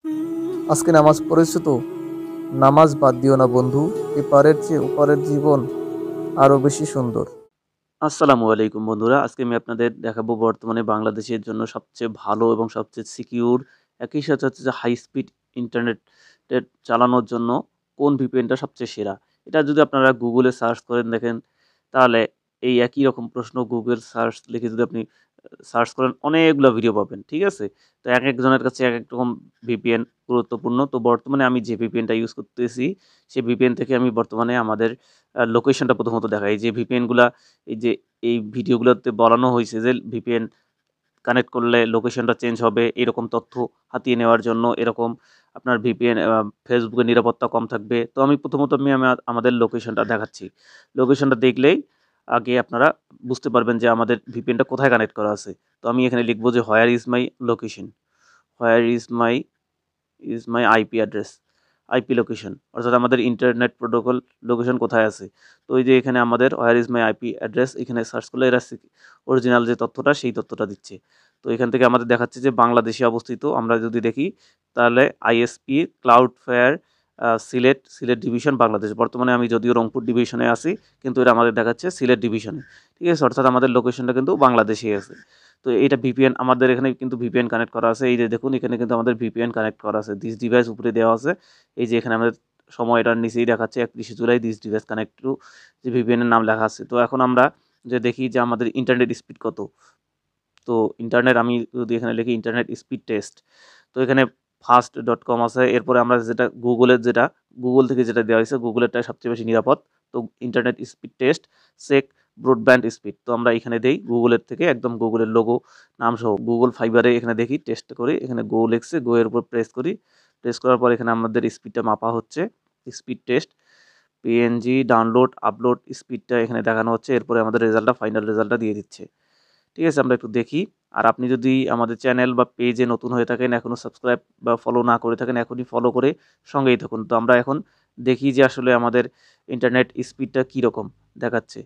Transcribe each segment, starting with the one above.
আজকে নামাজ পড়েছো তো? নামাজ বাদ দিও না বন্ধু। এপারের চেয়ে ওপারের জীবন আরো বেশি সুন্দর। আসসালামু আলাইকুম বন্ধুরা। আজকে আমি আপনাদের দেখাবো বর্তমানে বাংলাদেশের জন্য সবচেয়ে ভালো এবং সবচেয়ে সিকিউর, একই সাথে হচ্ছে যে হাই স্পিড ইন্টারনেট চালানোর জন্য কোন ভিপিএনটা সবচেয়ে সেরা। এটা যদি আপনারা গুগলে সার্চ করেন দেখেন, তাহলে এই একই রকম প্রশ্ন গুগল সার্চ লিখে যদি আপনি সার্চ করেন অনেকগুলো ভিডিও পাবেন, ঠিক আছে? তো এক একজনের কাছে এক এক রকম ভিপিএন গুরুত্বপূর্ণ। তো বর্তমানে আমি যে ভিপিএনটা ইউজ করতেছি, সেই ভিপিএন থেকে আমি বর্তমানে আমাদের লোকেশনটা প্রথমত দেখাই। যে ভিপিএনগুলা, এই যে এই ভিডিওগুলোতে বলানো হয়েছে যে ভিপিএন কানেক্ট করলে লোকেশনটা চেঞ্জ হবে, এরকম তথ্য হাতিয়ে নেওয়ার জন্য এরকম আপনার ভিপিএন ফেসবুকের নিরাপত্তা কম থাকবে। তো আমি প্রথমত আমাদের লোকেশনটা দেখাচ্ছি। লোকেশনটা দেখলেই আগে আপনারা বুঝতে পারবেন যে আমাদের ভিপিএনটা কোথায় কানেক্ট করা আছে। তো আমি এখানে লিখবো যে where is my location, where is my IP address, IP location, অর্থাৎ আমাদের ইন্টারনেট প্রোটোকল লোকেশন কোথায় আছে। তো ওই যে এখানে আমাদের where is my IP address, এখানে সার্চ করলে এরা অরিজিনাল যে তথ্যটা সেই তথ্যটা দিচ্ছে। তো এখান থেকে আমাদের দেখাচ্ছে যে বাংলাদেশে অবস্থিত। আমরা যদি দেখি তাহলে আইএসপি ক্লাউডফেয়ার সিলেট ডিভিশন বাংলাদেশ। বর্তমানে আমি যদিও রংপুর ডিভিশনে আছি, কিন্তু এটা আমাদের দেখাচ্ছে সিলেট ডিভিশনে। ঠিক আছে, অর্থাৎ আমাদের লোকেশনটা কিন্তু বাংলাদেশেই আছে। তো এটা ভিপিএন আমাদের এখানে কিন্তু ভিপিএন কানেক্ট করা আছে। এই যে দেখুন, এখানে কিন্তু আমাদের ভিপিএন কানেক্ট করা আছে। দিস ডিভাইস উপরে দেওয়া আছে। এই যে এখানে আমাদের সময়টার নিচেই দেখাচ্ছে 31শে July, this device connect to, যে ভিপিএন এর নাম লেখা আছে। তো এখন আমরা যে দেখি যে আমাদের ইন্টারনেট স্পিড কত। তো ইন্টারনেট আমি যদি এখানে লিখি ইন্টারনেট স্পিড টেস্ট, তো এখানে ফাস্ট.কম আছে। এরপরে আমরা যেটা গুগল থেকে যেটা দেওয়া হয়েছে, গুগলেরটাই সবচেয়ে বেশি নিরাপদ। তো internet speed test check broadband speed, তো আমরা এখানে দেই গুগলের থেকে, একদম গুগলের লোগো নাম সহ গুগল ফাইবারে এখানে দেখি টেস্ট করি। এখানে গো লেখছে, গো এর উপর প্রেস করি। প্রেস করার পর এখানে আমাদের স্পিডটা মাপা হচ্ছে, speed test PNG download upload স্পিডটা এখানে দেখানো হচ্ছে। এরপরে আমাদের রেজাল্টটা, ফাইনাল রেজাল্টটা দিয়ে দিচ্ছে। ঠিক আছে, আমরা একটু দেখি। আর আপনি যদি আমাদের চ্যানেল বা পেজে নতুন হয়ে থাকেন, এখনও সাবস্ক্রাইব বা ফলো না করে থাকেন, এখনই ফলো করে সঙ্গেই থাকুন। তো আমরা এখন দেখি যে আসলে আমাদের ইন্টারনেট স্পিডটা কীরকম দেখাচ্ছে।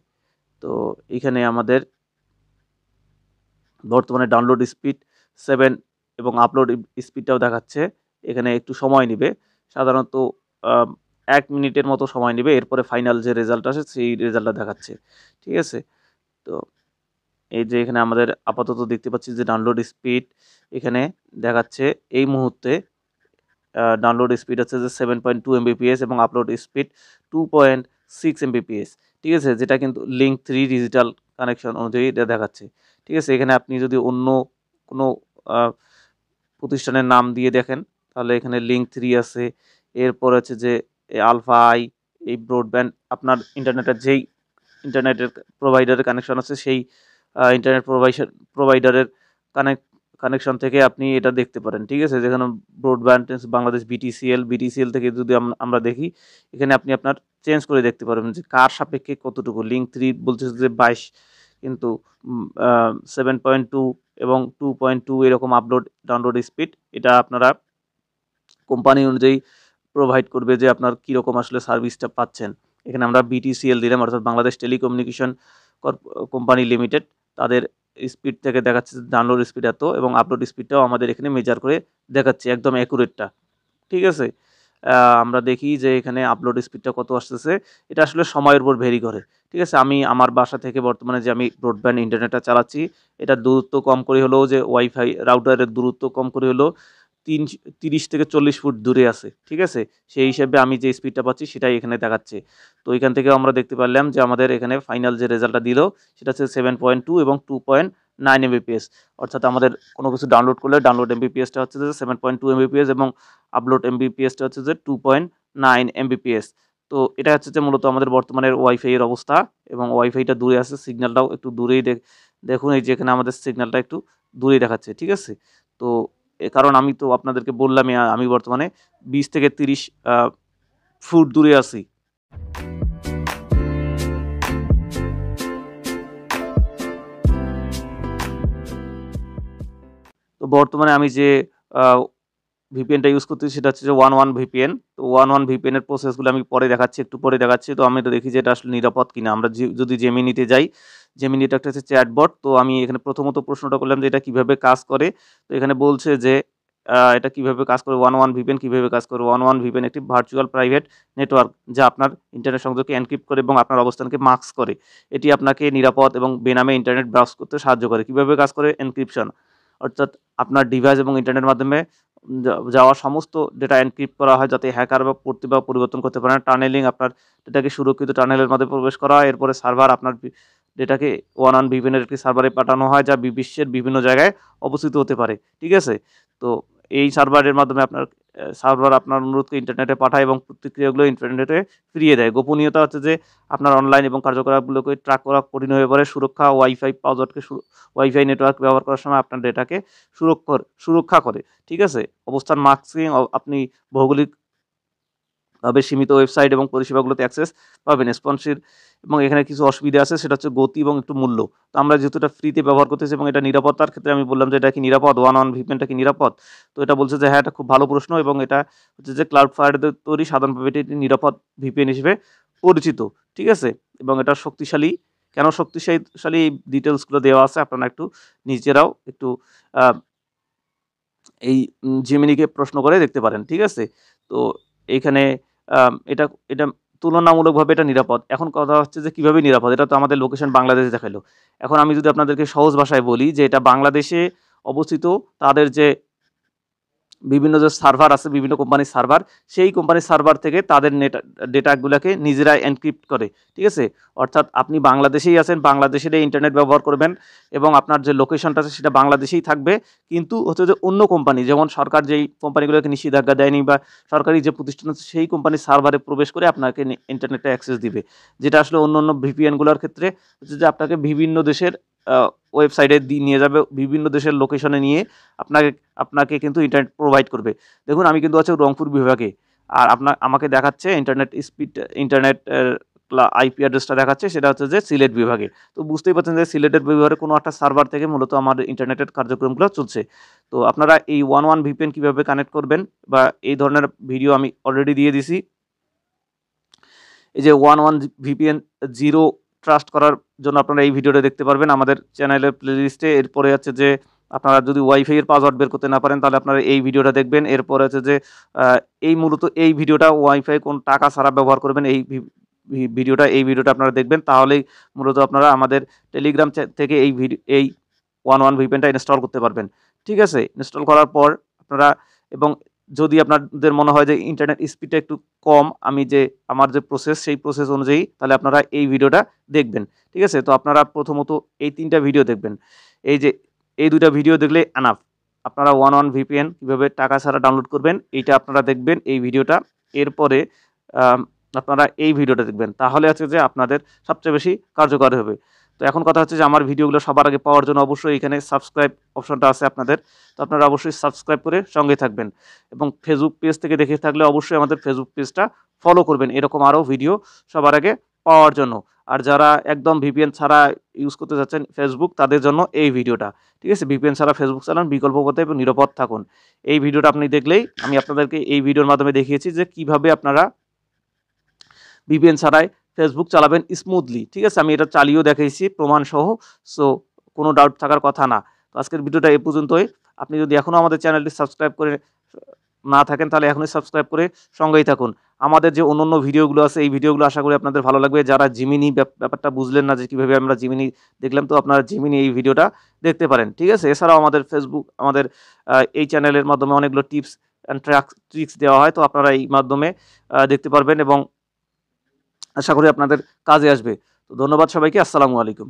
তো এখানে আমাদের বর্তমানে ডাউনলোড স্পিড 7 এবং আপলোড স্পিডটাও দেখাচ্ছে। এখানে একটু সময় নেবে, সাধারণত 1 মিনিটের মতো সময় নেবে। এরপরে ফাইনাল যে রেজাল্ট আসে সেই রেজাল্টটা দেখাচ্ছে। ঠিক আছে? তো এই যে এখানে আমাদের আপাতত দেখতে পাচ্ছি যে ডাউনলোড স্পিড এখানে দেখাচ্ছে এই মুহূর্তে ডাউনলোড স্পিড হচ্ছে যে 7.2 এমবিপিএস এবং আপলোড স্পিড 2.6 এমবিপিএস। ঠিক আছে? যেটা কিন্তু লিঙ্ক 3 ডিজিটাল কানেকশন অনুযায়ী এটা দেখাচ্ছে। ঠিক আছে? এখানে আপনি যদি অন্য কোনো আ প্রতিষ্ঠানের নাম দিয়ে দেখেন, তাহলে এখানে লিঙ্ক 3 আছে। এরপর হচ্ছে যে আলফা আই, এই ব্রডব্যান্ড আপনার ইন্টারনেটের প্রোভাইডারের কানেকশন আছে, সেই ইন্টারনেট প্রোভাইডারের কানেক্ট কানেকশন থেকে আপনি এটা দেখতে পারেন। ঠিক আছে? যেখানে ব্রডব্যান্ড বাংলাদেশ বিটিসিএল থেকে যদি আমরা দেখি, এখানে আপনি আপনার চেঞ্জ করে দেখতে পারবেন যে কার সাপেক্ষে কতটুকু। লিঙ্ক 3 বলতেছে যে 22, কিন্তু 7.2 এবং 2.2 এরকম ডাউনলোড স্পিড। এটা আপনারা কোম্পানি অনুযায়ী প্রোভাইড করবে যে আপনার কীরকম আসলে সার্ভিসটা পাচ্ছেন। এখানে আমরা বিটিসিএল দিলাম, অর্থাৎ বাংলাদেশ টেলিকমিউনিকেশন কোম্পানি লিমিটেড। তাদের স্পিড থেকে দেখাচ্ছে ডাউনলোড স্পিড এত, এবং আপলোড স্পিডটাও আমাদের এখানে মেজার করে দেখাচ্ছে একদম অ্যাকুরেটটা। ঠিক আছে? আমরা দেখি যে এখানে আপলোড স্পিডটা কত আসতেছে। এটা আসলে সময়ের উপর ভেরি করে। ঠিক আছে? আমি আমার বাসা থেকে বর্তমানে যে আমি ব্রডব্যান্ড ইন্টারনেটটা চালাচ্ছি, এটার দূরত্ব কম করে হলেও, যে ওয়াইফাই রাউটারের দূরত্ব কম করে হলেও ৩০ থেকে ৪০ ফুট দূরে আছে। ঠিক আছে? সেই হিসেবে আমি যে স্পিডটা পাচ্ছি সেটাই এখানে দেখাচ্ছে। তো এখান থেকেও আমরা দেখতে পারলাম যে আমাদের এখানে ফাইনাল যে রেজাল্টটা দিল সেটা হচ্ছে 7.2 এবং 2.9 এমবিপিএস। অর্থাৎ আমাদের কোনো কিছু ডাউনলোড করলে ডাউনলোড এমবিপিএসটা হচ্ছে যে 7.2 এমবিপিএস এবং আপলোড এমবিপিএসটা হচ্ছে যে 2.9 এমবিপিএস। তো এটা হচ্ছে যে মূলত আমাদের বর্তমানের ওয়াইফাই এর অবস্থা, এবং ওয়াইফাইটা দূরে আছে, সিগন্যালটাও একটু দূরেই দেখুন, এই যে এখানে আমাদের সিগন্যালটা একটু দূরেই দেখাচ্ছে। ঠিক আছে? তো কারণ আমি তো আপনাদেরকে বললামই, আমি বর্তমানে 20 থেকে 30 ফুট দূরে আছি। তো বর্তমানে আমি যে আ ভিপিএনটা ইউজ করতেছি সেটা হচ্ছে যে 11 ভিপিএন। তো 11 ভিপিএন এর প্রসেসগুলো আমি পরে দেখাচ্ছি, একটু পরে দেখাচ্ছি। তো আমি এটা দেখি যে এটা আসলে নিরাপদ কিনা। আমরা যদি জেমিনিতে যাই, জেমিনিটা একটা হচ্ছে চ্যাটবট। তো আমি এখানে প্রথমত প্রশ্নটা করলাম যে এটা কিভাবে কাজ করে। তো এখানে বলছে যে এটা কিভাবে কাজ করে, ওয়ান ভিপিএন কিভাবে কাজ করে। ওয়ান ভিপিএন একটি ভার্চুয়াল প্রাইভেট নেটওয়ার্ক যা আপনার ইন্টারনেট সংযোগকে এনক্রিপ্ট করে এবং আপনার অবস্থানকে মাস্ক করে। এটি আপনাকে নিরাপদ এবং বেনামে ইন্টারনেট ব্রাউজ করতে সাহায্য করে। কিভাবে কাজ করে? এনক্রিপশন, অর্থাৎ আপনার ডিভাইস এবং ইন্টারনেটের মাধ্যমে যাওয়া সমস্ত ডেটা এনক্রিপ্ট করা হয় যাতে হ্যাকার বা পড়তে বা পরিবর্তন করতে পারে না। টানেলিং, আপনার ডেটাকে সুরক্ষিত টানেলের মধ্যে প্রবেশ করা হয়। এরপরে সার্ভার, আপনার ডেটাকে ওয়ান ভিপিএনের একটি সার্ভারে পাঠানো হয় যা বিশ্বের বিভিন্ন জায়গায় অবস্থিত হতে পারে। ঠিক আছে, তো এই সার্ভারের মাধ্যমে সার্ভার আপনার অনুরোধকে ইন্টারনেটে পাঠায় এবং প্রতিক্রিয়াগুলো ইন্টারনেটে ফিরিয়ে দেয়। গোপনীয়তা হচ্ছে যে আপনার অনলাইন এবং কার্যকলাপগুলোকে ট্র্যাক করা কঠিন হয়ে পড়ে। সুরক্ষা, ওয়াইফাই নেটওয়ার্ক ব্যবহার করার সময় আপনার ডেটাকে সুরক্ষা করে। ঠিক আছে, অবস্থান মাস্কিং, আপনি ভৌগোলিকভাবে সীমিত ওয়েবসাইট এবং পরিষেবাগুলোতে অ্যাক্সেস পাবেন। রেসপন্সিভ, এবং এখানে কিছু অসুবিধা আছে, সেটা হচ্ছে গতি এবং একটু মূল্য। তো আমরা যেহেতু এটা ফ্রিতে ব্যবহার করতেছি এবং এটা নিরাপত্তার ক্ষেত্রে আমি বললাম যে এটা কি নিরাপদ, ওয়ান ভিপিএনটা কি নিরাপদ? তো এটা বলছে যে হ্যাঁ, এটা খুব ভালো প্রশ্ন, এবং এটা হচ্ছে যে ক্লাউডফ্লায়ারের তৈরি, সাধারণভাবে এটি নিরাপদ ভিপিএন হিসেবে পরিচিত। ঠিক আছে, এবং এটা শক্তিশালী। কেন শক্তিশালী এই ডিটেলসগুলো দেওয়া আছে, আপনারা একটু নিজেরাও একটু এই জেমিনিকে প্রশ্ন করে দেখতে পারেন। ঠিক আছে, তো এইখানে এটা এটা তুলনামূলকভাবে এটা নিরাপদ। এখন কথা হচ্ছে যে কিভাবে নিরাপদ, এটা তো আমাদের লোকেশন বাংলাদেশে দেখাইলো। এখন আমি যদি আপনাদেরকে সহজ ভাষায় বলি যে এটা বাংলাদেশে অবস্থিত, তাদের যে বিভিন্ন যে সার্ভার আছে, বিভিন্ন কোম্পানির সার্ভার, সেই কোম্পানির সার্ভার থেকে তাদের ডেটাগুলোকে নিজেরা এনক্রিপ্ট করে। ঠিক আছে, অর্থাৎ আপনি বাংলাদেশেই আছেন, বাংলাদেশের ইন্টারনেট ব্যবহার করবেন এবং আপনার যে লোকেশনটা আছে সেটা বাংলাদেশেই থাকবে, কিন্তু হচ্ছে যে অন্য কোম্পানি, যেমন সরকার যেই কোম্পানিগুলোকে নিষেধাজ্ঞা দেয়নি বা সরকারি যে প্রতিষ্ঠান আছে সেই কোম্পানির সার্ভারে প্রবেশ করে আপনাকে ইন্টারনেটে অ্যাক্সেস দিবে। যেটা আসলে অন্য ভিপিএনগুলোর ক্ষেত্রে হচ্ছে যে আপনাকে বিভিন্ন দেশের ওয়েবসাইটে নিয়ে যাবে, বিভিন্ন দেশের লোকেশনে নিয়ে আপনাকে কিন্তু ইন্টারনেট প্রোভাইড করবে। দেখুন, আমি কিন্তু আছি রংপুর বিভাগে, আর আমাকে দেখাচ্ছে ইন্টারনেট আইপি অ্যাড্রেসটা দেখাচ্ছে, সেটা হচ্ছে যে সিলেট বিভাগে। তো বুঝতেই পারছেন যে সিলেটের বিভাগে কোনো একটা সার্ভার থেকে মূলত আমার ইন্টারনেটের কার্যক্রমগুলো চলছে। তো আপনারা এই ওয়ান ভিপিএন কীভাবে কানেক্ট করবেন বা এই ধরনের ভিডিও আমি অলরেডি দিয়ে দিছি। এই যে ওয়ান ভিপিএন জিরো ট্রাস্ট করার জন্য আপনারা এই ভিডিওটা দেখতে পারবেন আমাদের চ্যানেলের প্লেলিস্টে। এরপরে হচ্ছে যে আপনারা যদি ওয়াইফাই এর পাসওয়ার্ড বের করতে না পারেন তাহলে আপনারা এই ভিডিওটা দেখবেন। এরপরে হচ্ছে যে মূলত এই ভিডিওটা ওয়াইফাই কোন টাকা ছাড়া ব্যবহার করবেন, এই ভিডিওটা আপনারা দেখবেন, তাহলেই মূলত আপনারা আমাদের টেলিগ্রাম থেকে এই ওয়ান ভিপিএনটা ইনস্টল করতে পারবেন। ঠিক আছে, ইনস্টল করার পর আপনারা, এবং যদি আপনাদের মনে হয় যে ইন্টারনেট স্পিডটা একটু কম, আমার যে প্রসেস সেই প্রসেস অনুযায়ী, তাহলে আপনারা এই ভিডিওটা দেখবেন। ঠিক আছে, তো আপনারা প্রথমত এই 3টা ভিডিও দেখবেন। এই 2টা ভিডিও দেখলে এনাফ। আপনারা ওয়ান ভিপিএন কীভাবে টাকা ছাড়া ডাউনলোড করবেন এইটা আপনারা দেখবেন, এই ভিডিওটা। এরপরে আপনারা এই ভিডিওটা দেখবেন, তাহলে আছে যে আপনাদের সবচেয়ে বেশি কার্যকর হবে। তো এখন কথা হচ্ছে যে আমার ভিডিওগুলো সবার আগে পাওয়ার জন্য অবশ্যই এখানে সাবস্ক্রাইব অপশনটা আছে আপনাদের, তো আপনারা অবশ্যই সাবস্ক্রাইব করে সঙ্গে থাকবেন, এবং ফেসবুক পেজ থেকে দেখে থাকলে অবশ্যই আমাদের ফেসবুক পেজটা ফলো করবেন এরকম আরও ভিডিও সবার আগে পাওয়ার জন্য। আর যারা একদম ভিপিএন ছাড়া ইউজ করতে যাচ্ছেন ফেসবুক, তাদের জন্য এই ভিডিওটা। ঠিক আছে, ভিপিএন ছাড়া ফেসবুক চালান, বিকল্প পথে এবং নিরাপদ থাকুন। এই ভিডিওটা আপনি দেখলেই আমি আপনাদেরকে এই ভিডিওর মাধ্যমে দেখিয়েছি যে কিভাবে আপনারা ভিপিএন ছাড়াই ফেসবুক চালাবেন স্মুথলি। ঠিক আছে, আমি এটা চালিয়েও দেখাইছি প্রমাণ সহ, সো কোনো ডাউট থাকার কথা না। তো আজকের ভিডিওটা এই পর্যন্তই। আপনি যদি এখনও আমাদের চ্যানেলটি সাবস্ক্রাইব করে না থাকেন তাহলে এখনই সাবস্ক্রাইব করে সঙ্গেই থাকুন। আমাদের যে অন্য ভিডিওগুলো আছে এই ভিডিওগুলো আশা করি আপনাদের ভালো লাগবে। যারা জিমিনি ব্যাপারটা বুঝলেন না যে কীভাবে আমরা জিমিনি দেখলাম, তো আপনারা জিমিনি এই ভিডিওটা দেখতে পারেন। ঠিক আছে, এছাড়াও আমাদের এই চ্যানেলের মাধ্যমে অনেকগুলো টিপস অ্যান্ড ট্রিক্স দেওয়া হয়, তো আপনারা এই মাধ্যমে দেখতে পারবেন এবং আশা করি আপনাদের কাজে আসবে। তো ধন্যবাদ সবাইকে, আসসালামু আলাইকুম।